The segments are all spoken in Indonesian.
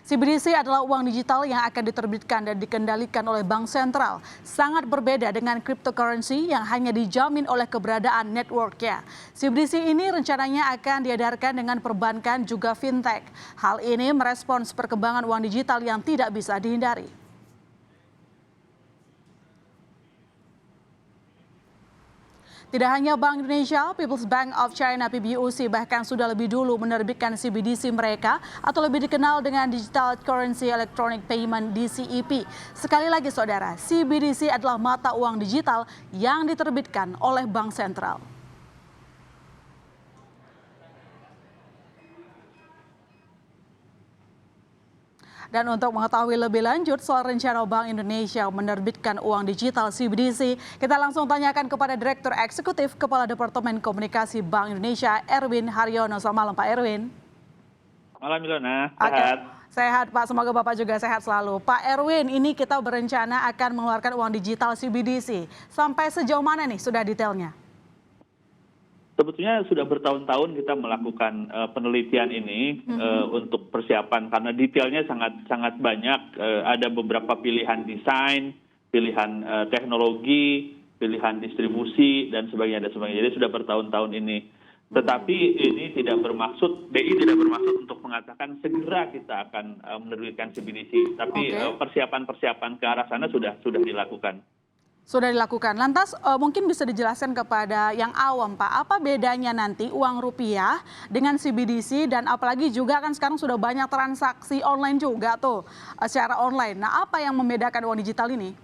CBDC adalah uang digital yang akan diterbitkan dan dikendalikan oleh bank sentral. Sangat berbeda dengan cryptocurrency yang hanya dijamin oleh keberadaan networknya. CBDC ini rencananya akan diedarkan dengan perbankan juga fintech. Hal ini merespons perkembangan uang digital yang tidak bisa dihindari. Tidak hanya Bank Indonesia, People's Bank of China PBOC bahkan sudah lebih dulu menerbitkan CBDC mereka atau lebih dikenal dengan Digital Currency Electronic Payment DCEP. Sekali lagi saudara, CBDC adalah mata uang digital yang diterbitkan oleh bank sentral. Dan untuk mengetahui lebih lanjut soal rencana Bank Indonesia menerbitkan uang digital CBDC, kita langsung tanyakan kepada Direktur Eksekutif Kepala Departemen Komunikasi Bank Indonesia, Erwin Haryono. Selamat malam Pak Erwin. Malam Ilona, sehat. Sehat Pak, semoga Bapak juga sehat selalu. Pak Erwin, ini kita berencana akan mengeluarkan uang digital CBDC. Sampai sejauh mana nih sudah detailnya? Sebetulnya sudah bertahun-tahun kita melakukan penelitian ini untuk persiapan karena detailnya sangat banyak. Ada beberapa pilihan desain, pilihan teknologi, pilihan distribusi dan sebagainya. Jadi sudah bertahun-tahun ini. Tetapi ini tidak bermaksud, BI tidak bermaksud untuk mengatakan segera kita akan menerbitkan CBDC. Tapi persiapan-persiapan ke arah sana sudah dilakukan. Sudah dilakukan. Lantas mungkin bisa dijelaskan kepada yang awam Pak, apa bedanya nanti uang rupiah dengan CBDC dan apalagi juga kan sekarang sudah banyak transaksi online juga tuh secara online. Nah apa yang membedakan uang digital ini?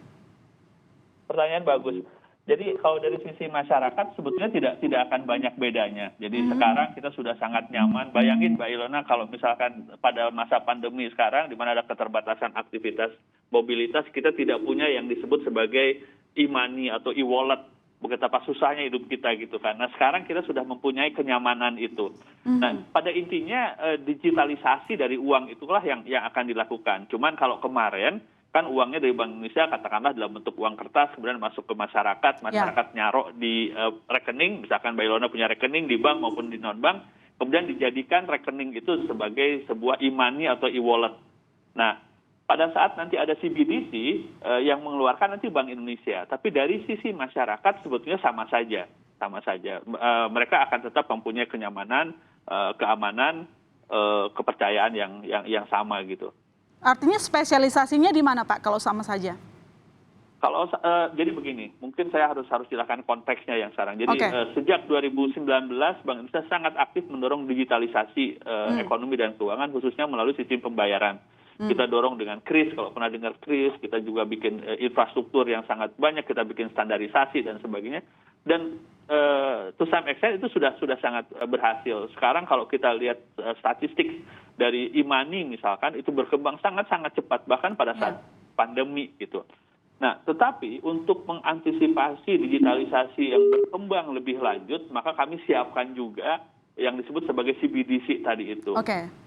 Pertanyaan bagus. Jadi kalau dari sisi masyarakat sebetulnya tidak akan banyak bedanya. Jadi sekarang kita sudah sangat nyaman. Bayangin Mbak Ilona kalau misalkan pada masa pandemi sekarang di mana ada keterbatasan aktivitas mobilitas, kita tidak punya yang disebut sebagai e-money atau e-wallet, betapa susahnya hidup kita gitu kan. Nah sekarang kita sudah mempunyai kenyamanan itu. Nah pada intinya digitalisasi dari uang itulah yang akan dilakukan. Cuman kalau kemarin kan uangnya dari Bank Indonesia katakanlah dalam bentuk uang kertas kemudian masuk ke masyarakat nyarok di rekening, misalkan Mbak Ilona punya rekening di bank maupun di non bank, kemudian dijadikan rekening itu sebagai sebuah e-money atau e-wallet. Nah pada saat nanti ada CBDC yang mengeluarkan nanti Bank Indonesia, tapi dari sisi masyarakat sebetulnya sama saja. Mereka akan tetap mempunyai kenyamanan, keamanan, kepercayaan yang sama gitu. Artinya spesialisasinya di mana Pak kalau sama saja? Kalau jadi begini, mungkin saya harus jelaskan konteksnya yang sekarang. Jadi sejak 2019 Bank Indonesia sangat aktif mendorong digitalisasi ekonomi dan keuangan khususnya melalui sistem pembayaran. Kita dorong dengan KRIS, kalau pernah dengar KRIS, kita juga bikin infrastruktur yang sangat banyak, kita bikin standarisasi dan sebagainya. Dan to some extent itu sudah sangat berhasil. Sekarang kalau kita lihat statistik dari e-money misalkan, itu berkembang sangat-sangat cepat, bahkan pada saat pandemi gitu. Nah, tetapi untuk mengantisipasi digitalisasi yang berkembang lebih lanjut, maka kami siapkan juga yang disebut sebagai CBDC tadi itu.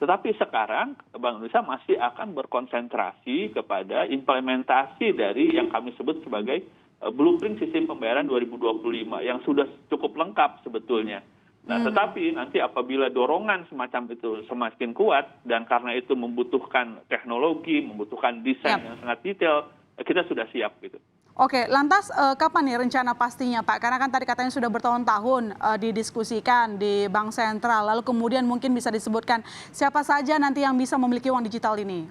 Tetapi sekarang Bank Indonesia masih akan berkonsentrasi kepada implementasi dari yang kami sebut sebagai blueprint sistem pembayaran 2025 yang sudah cukup lengkap sebetulnya. Nah, tetapi nanti apabila dorongan semacam itu semakin kuat dan karena itu membutuhkan teknologi, membutuhkan desain yang sangat detail, kita sudah siap gitu. Oke, lantas kapan nih rencana pastinya Pak? Karena kan tadi katanya sudah bertahun-tahun didiskusikan di Bank Sentral, lalu kemudian mungkin bisa disebutkan siapa saja nanti yang bisa memiliki uang digital ini?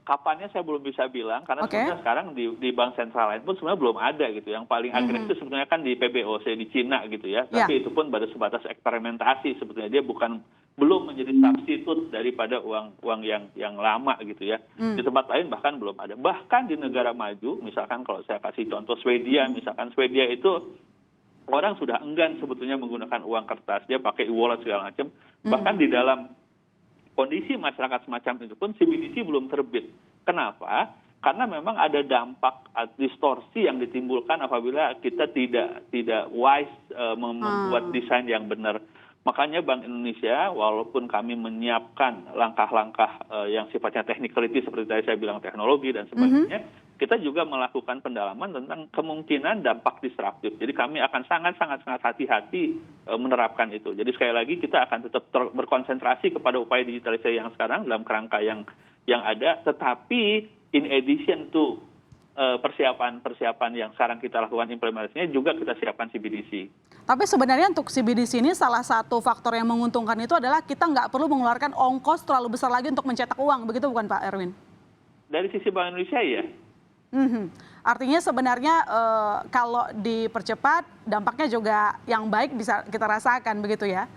Kapannya saya belum bisa bilang, karena sebenarnya sekarang di Bank Sentral lain pun sebenarnya belum ada gitu. Yang paling agresif sebetulnya kan di PBOC di Cina gitu ya, tapi itu pun baru sebatas eksperimentasi sebetulnya, dia belum menjadi substitut daripada uang yang lama gitu ya. Di tempat lain bahkan belum ada. Bahkan di negara maju, misalkan kalau saya kasih contoh Swedia, misalkan Swedia itu orang sudah enggan sebetulnya menggunakan uang kertas, dia pakai e-wallet segala macam. Bahkan di dalam kondisi masyarakat semacam itu pun CBDC belum terbit. Kenapa? Karena memang ada dampak distorsi yang ditimbulkan apabila kita tidak wise membuat desain yang benar. Makanya Bank Indonesia, walaupun kami menyiapkan langkah-langkah yang sifatnya technicality seperti tadi saya bilang teknologi dan sebagainya, kita juga melakukan pendalaman tentang kemungkinan dampak disruptif. Jadi kami akan sangat hati-hati menerapkan itu. Jadi sekali lagi kita akan tetap berkonsentrasi kepada upaya digitalisasi yang sekarang dalam kerangka yang ada, tetapi in addition to persiapan yang sekarang kita lakukan implementasinya, juga kita siapkan CBDC. Tapi sebenarnya untuk CBDC ini salah satu faktor yang menguntungkan itu adalah kita nggak perlu mengeluarkan ongkos terlalu besar lagi untuk mencetak uang, begitu bukan Pak Erwin? Dari sisi Bank Indonesia ya. Artinya sebenarnya kalau dipercepat dampaknya juga yang baik bisa kita rasakan, begitu ya?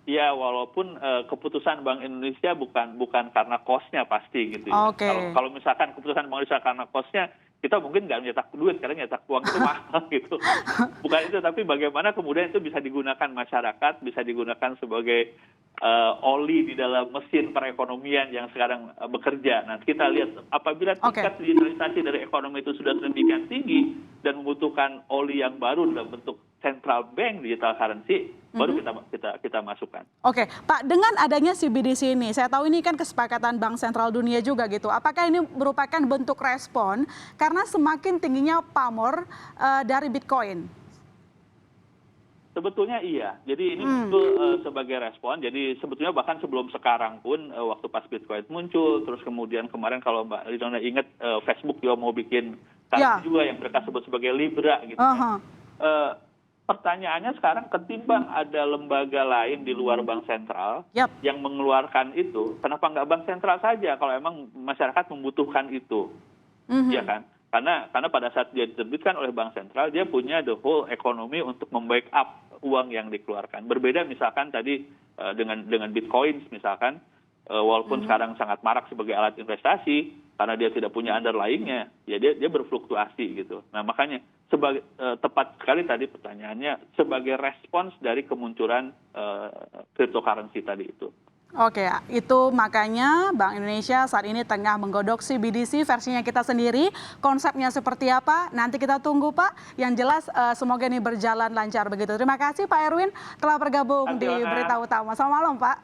Ya, walaupun keputusan Bank Indonesia bukan karena cost-nya pasti gitu ya. Kalau misalkan keputusan Bank Indonesia karena cost-nya, kita mungkin nggak nyetak duit karena nyetak uang itu mahal gitu. Bukan itu, tapi bagaimana kemudian itu bisa digunakan masyarakat, bisa digunakan sebagai oli di dalam mesin perekonomian yang sekarang bekerja. Nah, kita lihat apabila tingkat digitalisasi dari ekonomi itu sudah sedemikian tinggi dan membutuhkan oli yang baru dalam bentuk central bank digital currency, baru kita masukkan. Oke, Pak, dengan adanya CBDC ini, saya tahu ini kan kesepakatan Bank Sentral Dunia juga gitu. Apakah ini merupakan bentuk respon karena semakin tingginya pamor dari Bitcoin? Sebetulnya iya. Jadi ini betul sebagai respon. Jadi sebetulnya bahkan sebelum sekarang pun waktu pas Bitcoin muncul, terus kemudian kemarin kalau Mbak Ridwana ingat Facebook juga mau bikin juga yang mereka sebut sebagai Libra gitu. Pertanyaannya sekarang ketimbang ada lembaga lain di luar bank sentral yang mengeluarkan itu, kenapa nggak bank sentral saja kalau emang masyarakat membutuhkan itu, ya kan? Karena pada saat dia diterbitkan oleh bank sentral, dia punya the whole economy untuk membackup uang yang dikeluarkan. Berbeda misalkan tadi dengan Bitcoin misalkan, walaupun sekarang sangat marak sebagai alat investasi, karena dia tidak punya underlying-nya, ya dia berfluktuasi gitu. Nah makanya tepat sekali tadi pertanyaannya sebagai respons dari kemunculan cryptocurrency tadi itu. Oke, itu makanya Bank Indonesia saat ini tengah menggodok CBDC versinya kita sendiri. Konsepnya seperti apa? Nanti kita tunggu Pak. Yang jelas semoga ini berjalan lancar begitu. Terima kasih Pak Erwin telah bergabung di Berita Utama. Selamat malam Pak.